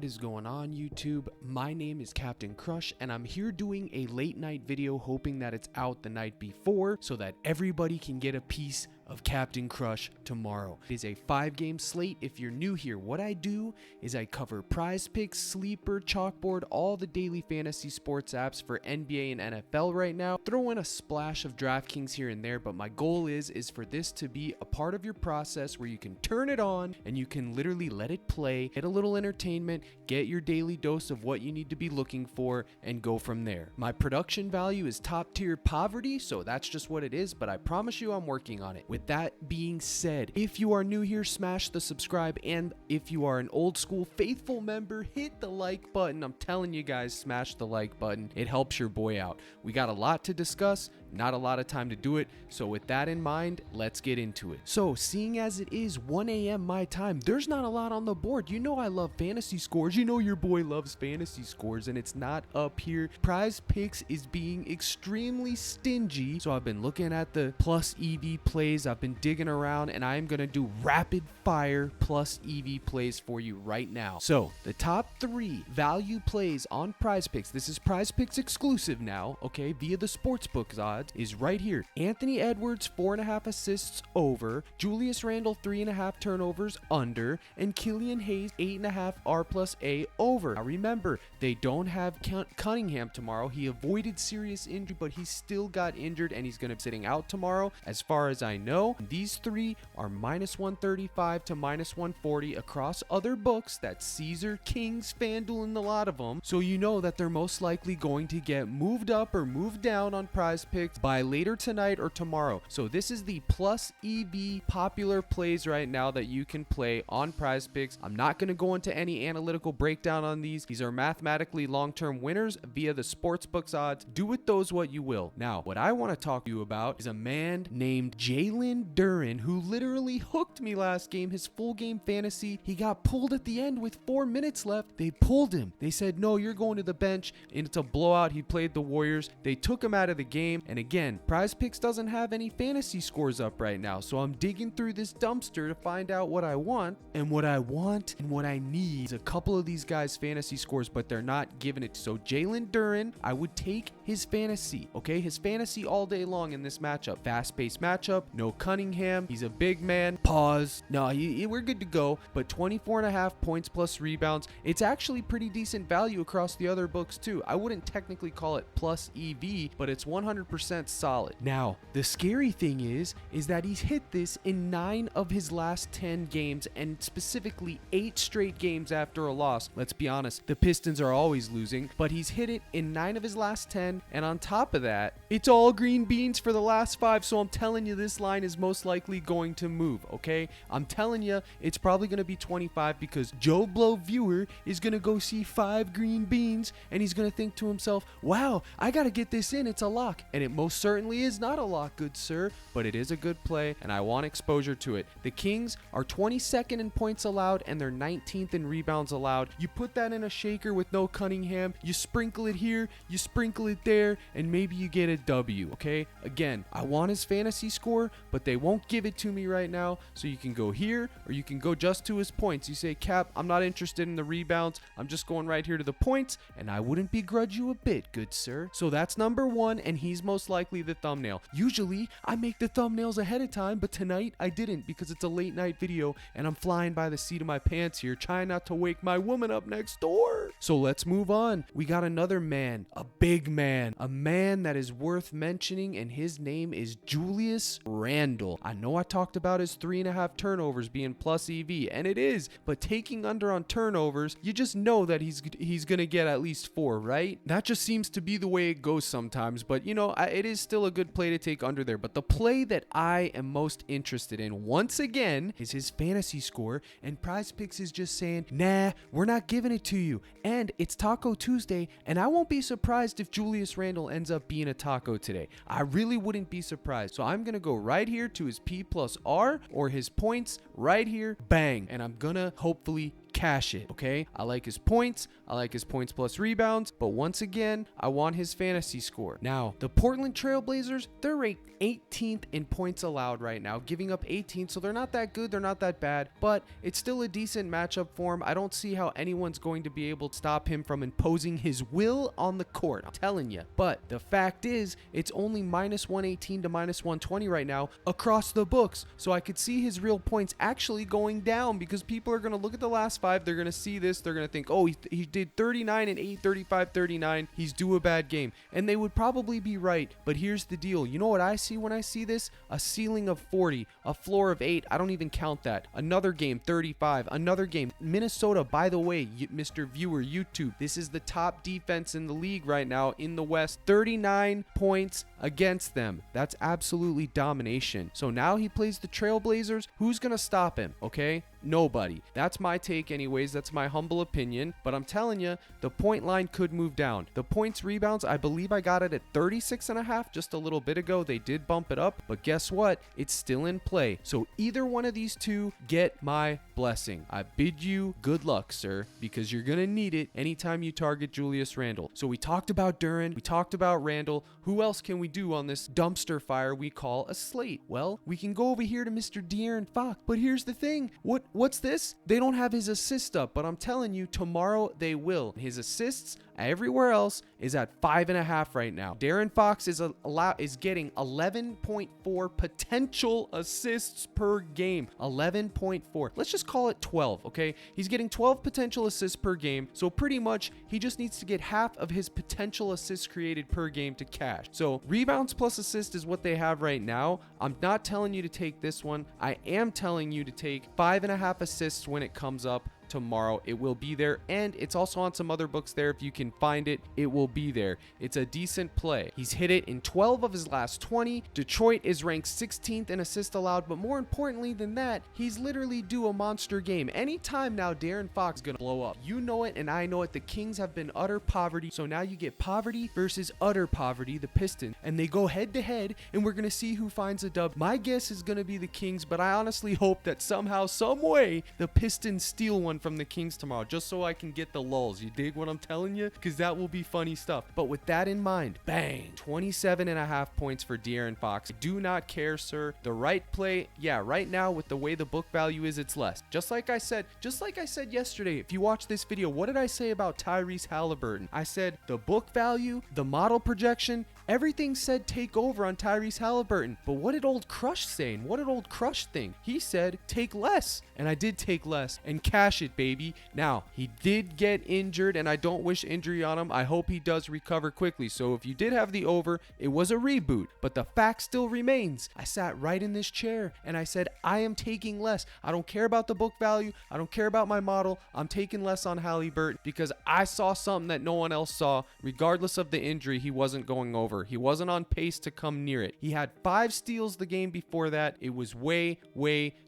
What is going on, YouTube? My name is Captain Crush, and I'm here doing a late night video hoping that it's out the night before so that everybody can get a piece of Captain Crush tomorrow. It is a 5-game slate. If you're new here, what I do is I cover PrizePicks, Sleeper, Chalkboard, all the daily fantasy sports apps for NBA and NFL right now. Throw in a splash of DraftKings here and there, but my goal is for this to be a part of your process where you can turn it on and you can literally let it play, get a little entertainment, get your daily dose of what you need to be looking for, and go from there. My production value is top tier poverty, so that's just what it is, but I promise you I'm working on it. With that being said, if you are new here, smash the subscribe, and if you are an old school faithful member, hit the like button. I'm telling you guys, smash the like button. It helps your boy out. We got a lot to discuss, not a lot of time to do it, so with that in mind, let's get into it. So, seeing as it is 1 a.m. my time, there's not a lot on the board. You know I love fantasy scores. You know your boy loves fantasy scores, and it's not up here. PrizePicks is being extremely stingy, so I've been looking at the plus EV plays. I've been digging around, and I'm gonna do rapid fire plus EV plays for you right now. So the top 3 value plays on PrizePicks, this is PrizePicks exclusive now, okay, via the sportsbook odds, is right here. Anthony Edwards 4.5 assists over, Julius Randle 3.5 turnovers under, and Killian Hayes 8.5 R+A over. Now remember, they don't have Cunningham tomorrow. He avoided serious injury, but he still got injured, and he's gonna be sitting out tomorrow as far as I know. These 3 are -135 to -140 across other books. That's Caesar, Kings, FanDuel, and a lot of them. So you know that they're most likely going to get moved up or moved down on PrizePicks by later tonight or tomorrow. So this is the plus EV popular plays right now that you can play on PrizePicks. I'm not going to go into any analytical breakdown on these. These are mathematically long-term winners via the sportsbooks odds. Do with those what you will. Now, what I want to talk to you about is a man named Jalen Duren, who literally hooked me last game. His full game fantasy, he got pulled at the end with 4 minutes left. They pulled him. They said, no, you're going to the bench, and it's a blowout. He played the Warriors. They took him out of the game, and again, PrizePicks doesn't have any fantasy scores up right now, so I'm digging through this dumpster to find out what I want, and what I need is a couple of these guys' fantasy scores, but they're not giving it. So Jalen Duren, I would take his fantasy, okay? His fantasy all day long in this matchup. Fast-paced matchup, no Cunningham, he's a big man. Pause. No, we're good to go, but 24.5 points plus rebounds. It's actually pretty decent value across the other books too. I wouldn't technically call it plus EV, but it's 100% solid. Now, the scary thing is that he's hit this in 9 of his last 10 games, and specifically 8 straight games after a loss. Let's be honest, the Pistons are always losing, but he's hit it in 9 of his last 10, and on top of that, it's all green beans for the last 5, so I'm telling you this line is most likely going to move, okay? I'm telling you, it's probably going to be 25 because Joe Blow viewer is going to go see 5 green beans, and he's going to think to himself, wow, I got to get this in, it's a lock. And it most certainly is not a lock, good sir, but it is a good play, and I want exposure to it. The Kings are 22nd in points allowed, and they're 19th in rebounds allowed. You put that in a shaker with no Cunningham, you sprinkle it here, you sprinkle it there, and maybe you get a W, okay? Again, I want his fantasy score, but they won't give it to me right now, so you can go here, or you can go just to his points. You say, Cap, I'm not interested in the rebounds, I'm just going right here to the points, and I wouldn't begrudge you a bit, good sir. So that's number 1, and he's most likely the thumbnail. Usually, I make the thumbnails ahead of time, but tonight I didn't because it's a late night video, and I'm flying by the seat of my pants here, trying not to wake my woman up next door. So let's move on. We got another man, a big man, a man that is worth mentioning, and his name is Julius Randle. I know I talked about his 3.5 turnovers being plus EV, and it is, but taking under on turnovers, you just know that he's gonna get at least 4, right? That just seems to be the way it goes sometimes, but you know, it is still a good play to take under there. But the play that I am most interested in, once again, is his fantasy score, and PrizePicks is just saying, nah, we're not giving it to you. And it's Taco Tuesday, and I won't be surprised if Julius Randle ends up being a taco today. I really wouldn't be surprised. So I'm gonna go right here to his P+R or his points right here, bang, and I'm gonna hopefully cash it, okay? I like his points. I like his points plus rebounds. But once again, I want his fantasy score. Now, the Portland Trailblazers, they're ranked 18th in points allowed right now, giving up 18. So they're not that good. They're not that bad. But it's still a decent matchup for him. I don't see how anyone's going to be able to stop him from imposing his will on the court. I'm telling you. But the fact is, it's only minus 118 to minus 120 right now across the books. So I could see his real points actually going down because people are going to look at the last 5. They're going to see this. They're going to think, oh, he did 39 and 8, 35, 39. He's due a bad game. And they would probably be right. But here's the deal. You know what I see when I see this? A ceiling of 40, a floor of 8. I don't even count that. Another game, 35. Another game. Minnesota, by the way, Mr. Viewer, YouTube, this is the top defense in the league right now in the West. 39 points against them. That's absolutely domination. So now he plays the Trailblazers. Who's going to stop him? Okay? Nobody. That's my take anyways. That's my humble opinion. But I'm telling you, the point line could move down. The points rebounds, I believe I got it at 36.5 just a little bit ago. They did bump it up. But guess what? It's still in play. So either one of these two, get my blessing. I bid you good luck, sir, because you're going to need it anytime you target Julius Randle. So we talked about Duren. We talked about Randle. Who else can we do on this dumpster fire we call a slate? Well, we can go over here to Mr. De'Aaron Fox. But here's the thing. What's this? They don't have his assist up, but I'm telling you, tomorrow they will. His assists everywhere else is at 5.5 right now. De'Aaron Fox is getting 11.4 potential assists per game. 11.4. Let's just call it 12, okay? He's getting 12 potential assists per game. So pretty much he just needs to get half of his potential assists created per game to cash. So rebounds plus assist is what they have right now. I'm not telling you to take this one. I am telling you to take 5.5 assists when it comes up tomorrow. It will be there, and it's also on some other books there. If you can find it, it will be there. It's a decent play. He's hit it in 12 of his last 20. Detroit is ranked 16th in assist allowed, but more importantly than that, he's literally due a monster game. Anytime now, De'Aaron Fox is gonna blow up. You know it, and I know it. The Kings have been utter poverty, so now you get poverty versus utter poverty, the Pistons, and they go head to head, and we're gonna see who finds a dub. My guess is gonna be the Kings, but I honestly hope that somehow, some way, the Pistons steal one from the Kings tomorrow, just so I can get the lulls. You dig what I'm telling you? Because that will be funny stuff. But with that in mind, bang, 27.5 points for De'Aaron Fox. Do not care, sir. The right play, yeah, right now with the way the book value is, it's less. Just like I said yesterday, if you watch this video, what did I say about Tyrese Halliburton? I said the book value, the model projection, everything said take over on Tyrese Halliburton. But what did old Crush say? And what did old Crush think? He said take less. And I did take less and cash it, baby. Now, he did get injured, and I don't wish injury on him. I hope he does recover quickly. So if you did have the over, it was a reboot. But the fact still remains. I sat right in this chair, and I said, I am taking less. I don't care about the book value. I don't care about my model. I'm taking less on Halliburton because I saw something that no one else saw. Regardless of the injury, he wasn't going over. He wasn't on pace to come near it. He had 5 steals the game before that. It was way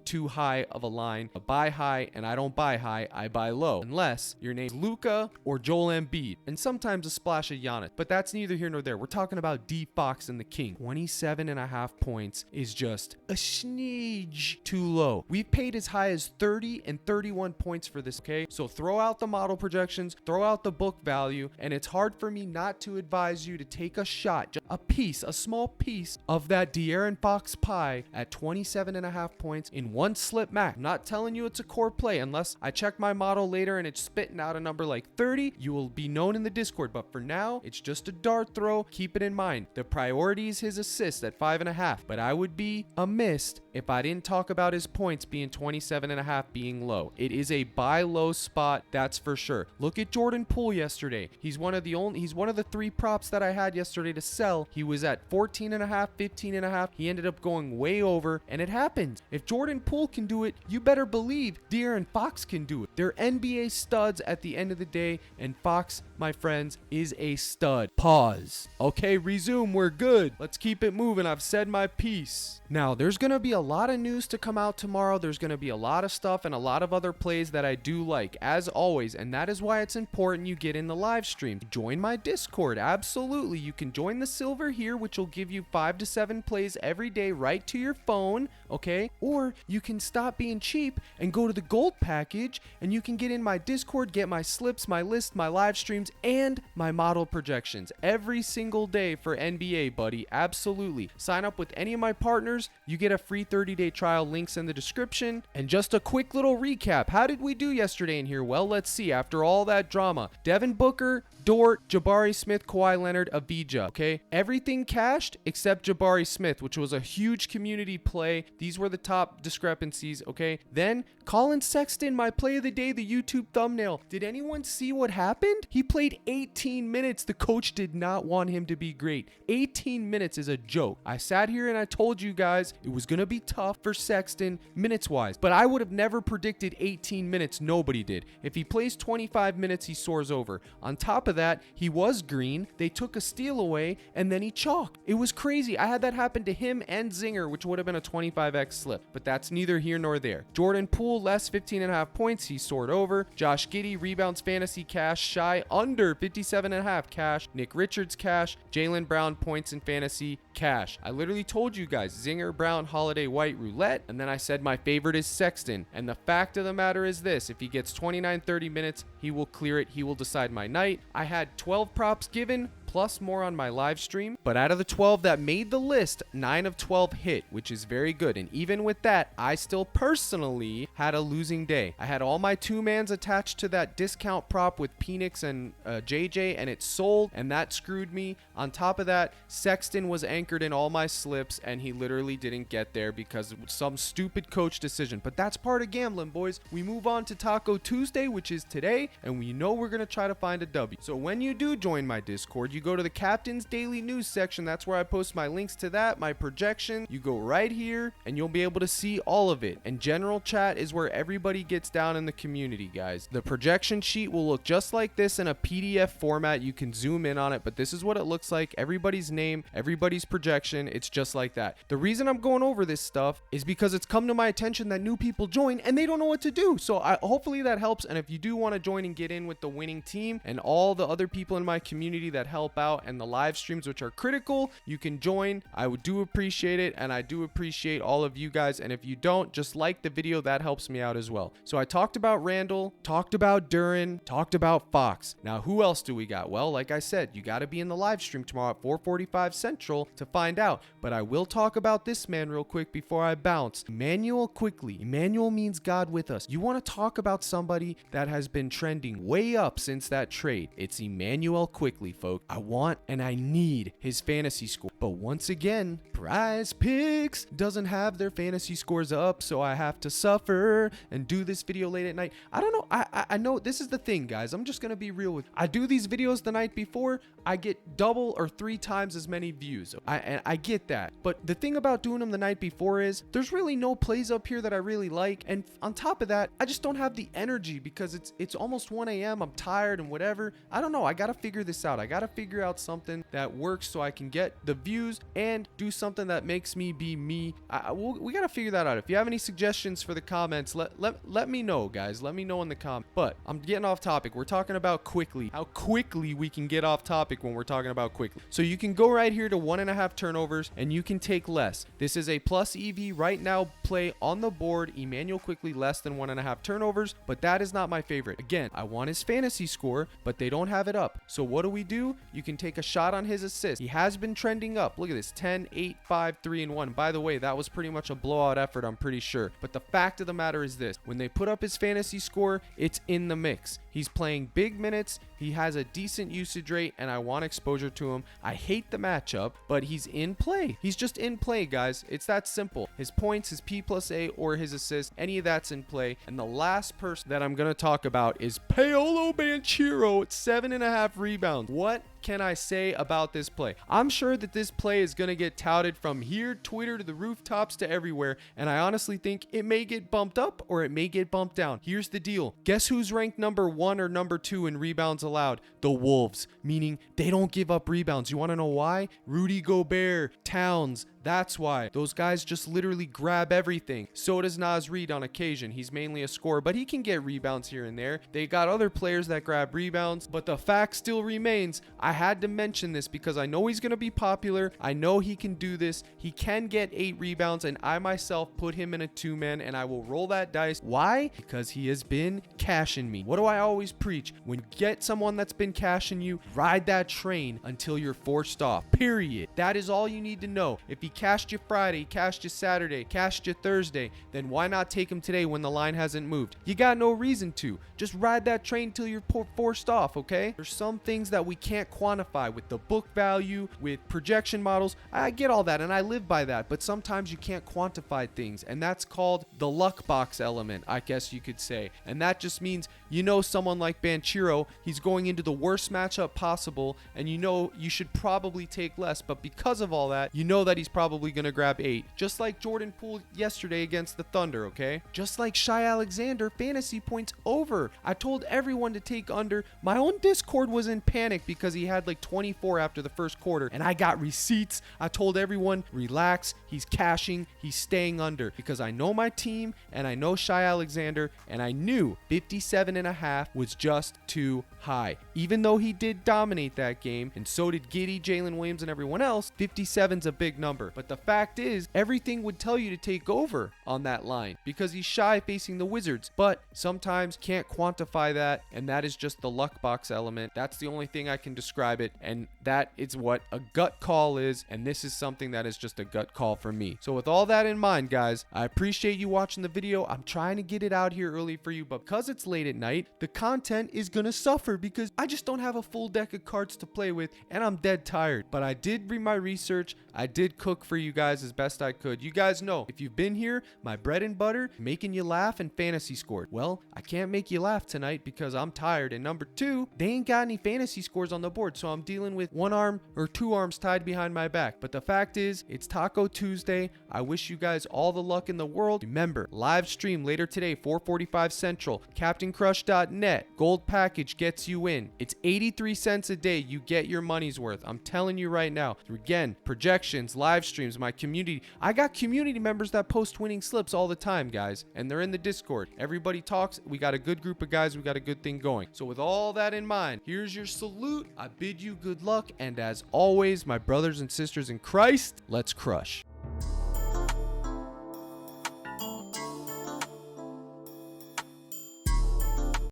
too high of a line. I buy high, and I don't buy high, I buy low. Unless your name's Luka or Joel Embiid, and sometimes a splash of Giannis. But that's neither here nor there. We're talking about D Fox and the King. 27.5 points is just a smidge too low. We've paid as high as 30 and 31 points for this, okay? So throw out the model projections, throw out the book value, and it's hard for me not to advise you to take a shot, just a piece, a small piece of that De'Aaron Fox pie at 27.5 points in one slip max. I'm not telling you it's a core play unless I check my model later and it's spitting out a number like 30. You will be known in the Discord, but for now, it's just a dart throw. Keep it in mind. The priority is his assist at 5.5, but I would be amiss if I didn't talk about his points being 27.5 being low. It is a buy low spot, that's for sure. Look at Jordan Poole yesterday. He's one of the 3 props that I had yesterday to sell. He was at 14.5, 15.5. He ended up going way over, and it happens. If Jordan Poole can do it, you better believe De'Aaron Fox can do it. They're NBA studs at the end of the day, and Fox, my friends, is a stud. Pause. Okay, resume. We're good. Let's keep it moving. I've said my piece. Now, there's going to be a lot of news to come out tomorrow. There's going to be a lot of stuff and a lot of other plays that I do like, as always, and that is why it's important you get in the live stream. Join my Discord. Absolutely. You can join the silver here, which will give you 5 to 7 plays every day right to your phone, okay? Or you you can stop being cheap and go to the gold package, and you can get in my Discord, get my slips, my list, my live streams, and my model projections every single day for NBA, buddy. Absolutely. Sign up with any of my partners. You get a free 30-day trial. Links in the description. And just a quick little recap. How did we do yesterday in here? Well, let's see. After all that drama, Devin Booker, Dort, Jabari Smith, Kawhi Leonard, Avdija, okay? Everything cashed except Jabari Smith, which was a huge community play. These were the top discrepancies, okay? Then Colin Sexton, my play of the day, the YouTube thumbnail. Did anyone see what happened? He played 18 minutes. The coach did not want him to be great. 18 minutes is a joke. I sat here and I told you guys it was going to be tough for Sexton minutes-wise, but I would have never predicted 18 minutes. Nobody did. If he plays 25 minutes, he soars over. On top of that, he was green. They took a steal away, and then he chalked. It was crazy. I had that happen to him and Zinger, which would have been a 25x slip, but that's neither here nor there. Jordan Poole, less 15.5 points. He soared over. Josh Giddey, rebounds, fantasy cash, shy under 57.5 cash. Nick Richards cash. Jalen Brown, points in fantasy cash. I literally told you guys, Zinger, Brown, Holiday, White, roulette, and then I said my favorite is Sexton. And the fact of the matter is this: if he gets 29-30 minutes, he will clear it. He will decide my night. I had 12 props given, plus more on my live stream, but out of the 12 that made the list, 9 of 12 hit, which is very good. And even with that, I still personally had a losing day. I had all my two-mans attached to that discount prop with Penix and JJ, and it sold, and that screwed me. On top of that, Sexton was anchored in all my slips, and he literally didn't get there because of some stupid coach decision. But that's part of gambling, boys. We move on to Taco Tuesday, which is today, and we know we're going to try to find a W. So when you do join my Discord, you go to the Captain's Daily News section. That's where I post my links to that, my projection. You go right here and you'll be able to see all of it. And general chat is where everybody gets down in the community, guys. The projection sheet will look just like this in a PDF format. You can zoom in on it, but this is what it looks like. Everybody's name, everybody's projection. It's just like that. The reason I'm going over this stuff is because it's come to my attention that new people join and they don't know what to do. So hopefully that helps. And if you do want to join and get in with the winning team and all the other people in my community that help out and the live streams, which are critical, you can join. I would do appreciate it, and I do appreciate all of you guys. And if you don't, just like the video. That helps me out as well. So I talked about Randle, talked about Duren, talked about Fox. Now who else do we got? Well, like I said, you got to be in the live stream tomorrow at 4:45 Central to find out. But I will talk about this man real quick before I bounce. Emanuel Quickley. Emmanuel means God with us. You want to talk about somebody that has been trending way up since that trade? It's Emanuel Quickley, folks. I want and I need his fantasy score. But once again, PrizePicks doesn't have their fantasy scores up, so I have to suffer and do this video late at night. I don't know. I know this is the thing, guys. I'm just going to be real with you. I do these videos the night before. I get double or 3 times as many views. I get that. But the thing about doing them the night before is there's really no plays up here that I really like. And on top of that, I just don't have the energy because it's almost 1 a.m. I'm tired and whatever. I don't know. I got to figure this out. I got to figure out something that works so I can get the views and do something that makes me be me. We got to figure that out. If you have any suggestions for the comments, let me know, guys. Let me know in the comments. But I'm getting off topic. We're talking about quickly, how quickly we can get off topic when we're talking about quickly. So you can go right here to 1.5 turnovers and you can take less. This is a plus EV right now play on the board. Emanuel Quickley less than 1.5 turnovers, but that is not my favorite. Again, I want his fantasy score, but they don't have it up. So what do? You can take a shot on his assist. He has been trending up. Look at this, 10, 8, 5, 3, and 1. By the way, that was pretty much a blowout effort, I'm pretty sure. But the fact of the matter is this: when they put up his fantasy score, it's in the mix. He's playing big minutes. He has a decent usage rate, and I want exposure to him. I hate the matchup, but he's in play. He's just in play, guys. It's that simple. His points, his P+A, or his assist, any of that's in play. And the last person that I'm going to talk about is Paolo Banchero at 7.5 rebounds. What can I say about this play? I'm sure that this play is going to get touted from here, Twitter, to the rooftops, to everywhere, and I honestly think it may get bumped up or it may get bumped down. Here's the deal. Guess who's ranked number 1 or number 2 in rebounds allowed? The Wolves, meaning they don't give up rebounds. You want to know why? Rudy Gobert, Towns, That's why those guys just literally grab everything. So does Naz Reid on occasion. He's mainly a scorer, but he can get rebounds here and there. They got other players that grab rebounds, but the fact still remains, I had to mention this because I know he's going to be popular. I know he can do this. He can get 8 rebounds, and I myself put him in a 2-man, and I will roll that dice. Why? Because he has been cashing me. What do I always preach? When you get someone that's been cashing you, ride that train until you're forced off. Period. That is all you need to know. If he cashed you Friday, cashed you Saturday, cashed you Thursday, then why not take him today when the line hasn't moved? You got no reason to. Just ride that train till you're forced off, okay? There's some things that we can't quantify with the book value, with projection models. I get all that and I live by that, but sometimes you can't quantify things, and that's called the luck box element, I guess you could say. And that just means, you know, someone like Banchero, he's going into the worst matchup possible, and you know you should probably take less, but because of all that, you know that he's probably going to grab 8. Just like Jordan Poole yesterday against the Thunder, okay? Just like Shai Alexander, fantasy points over. I told everyone to take under. My own Discord was in panic because he had like 24 after the first quarter, and I got receipts. I told everyone, relax, he's cashing, he's staying under, because I know my team and I know Shai Alexander, and I knew 57.5 was just too high. Even though he did dominate that game, and so did Giddey, Jalen Williams, and everyone else, 57's a big number. But the fact is, everything would tell you to take over on that line because he's Shai facing the Wizards, but sometimes can't quantify that, and that is just the luck box element. That's the only thing I can describe it, and that is what a gut call is, and this is something that is just a gut call for me. So with all that in mind, guys, I appreciate you watching the video. I'm trying to get it out here early for you, but because it's late at night, the content is gonna suffer because I just don't have a full deck of cards to play with, and I'm dead tired. But I did read my research. I did cook for you guys as best I could. You guys know, if you've been here, my bread and butter, making you laugh and fantasy scored. Well, I can't make you laugh tonight because I'm tired, and number 2, they ain't got any fantasy scores on the board, so I'm dealing with one arm or 2 arms tied behind my back. But the fact is, it's Taco Tuesday. I wish you guys all the luck in the world. Remember, live stream later today, 4:45 Central, CaptainCrush.net. Gold package gets you in. It's 83 cents a day. You get your money's worth. I'm telling you right now. Again, projections, live streams, my community. I got community members that post winning slips all the time, guys, and they're in the Discord. Everybody talks. We got a good group of guys. We got a good thing going. So with all that in mind, here's your salute. I bid you good luck, and as always, my brothers and sisters in Christ, let's crush.